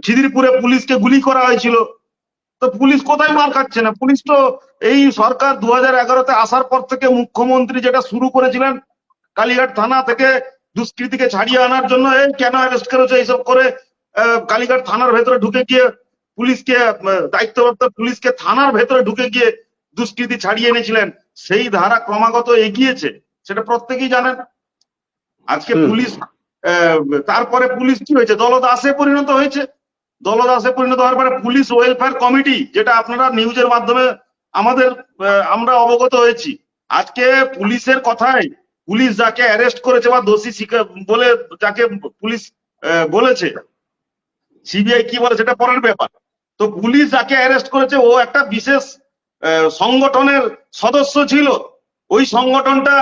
খিদিরপুরে পুলিশকে গুলি করা হয়েছিল। তো পুলিশ কোথায় মার খাচ্ছে না? পুলিশ তো এই সরকার 2011-তে আসার পর থেকে মুখ্যমন্ত্রী যেটা শুরু করেছিলেন, কালীঘাট থানা থেকে দুষ্কৃতীকে ছাড়িয়ে আনার জন্য এই কেন অ্যারেস্ট করেছে এইসব করে কালীঘাট থানার ভেতরে ঢুকে গিয়ে পুলিশকে দায়িত্বপ্রাপ্ত পুলিশকে থানার ভেতরে ঢুকে গিয়ে দুষ্কৃতী ছাড়িয়ে এনেছিলেন। সেই ধারা ক্রমাগত এগিয়েছে, সেটা প্রত্যেকেই জানেন। আজকে পুলিশ তারপরে পুলিশ কি হয়েছে? দলদাসে পরিণত হয়েছে। দলদাসে পরিণত হওয়ার পরে পুলিশ ওয়েলফেয়ার কমিটি, যেটা আপনারা নিউজের মাধ্যমে আমরা অবগত হয়েছি। আজকে পুলিশের কথায় পুলিশ যাকে অ্যারেস্ট করেছে বা দোষী বলে যাকে পুলিশ বলেছে, সিবিআই কি বলে সেটা পরের ব্যাপার। তো পুলিশ যাকে অ্যারেস্ট করেছে ও একটা বিশেষ সংগঠনের সদস্য ছিল। ওই সংগঠনটা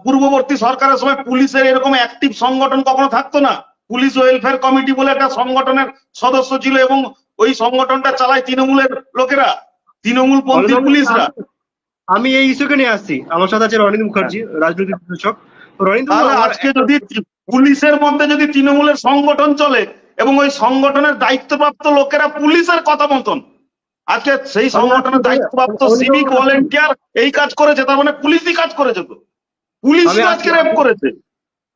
পূর্ববর্তী সরকারের সময় পুলিশের এরকম অ্যাক্টিভ সংগঠন কখনো থাকতো না। পুলিশ ওয়েলফেয়ার কমিটি বলে একটা সংগঠনের সদস্য ছিল এবং ওই সংগঠনটা চালায় তৃণমূলের লোকেরা, তৃণমূলপন্থী পুলিশরা। আমি এই ইস্যুকে নিয়ে আসছি, আমার সাথে আছে রনিত মুখার্জি, রাজনৈতিক বিশ্লেষক। তাহলে আজকে যদি পুলিশের মধ্যে যদি তৃণমূলের সংগঠন চলে এবং ওই সংগঠনের দায়িত্বপ্রাপ্ত লোকেরা পুলিশের কথা মতন আজকে সেই সংগঠনের দায়িত্বপ্রাপ্ত সিভিক ভলেন্টিয়ার এই কাজ করেছে, তার মানে পুলিশই কাজ করেছে। তো পুলিশ আজকে রেপ করেছে।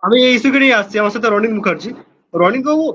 আমি এই ইস্যুকে নিয়ে আসছি, আমার সাথে রনিত মুখার্জি। রনিত বাবু,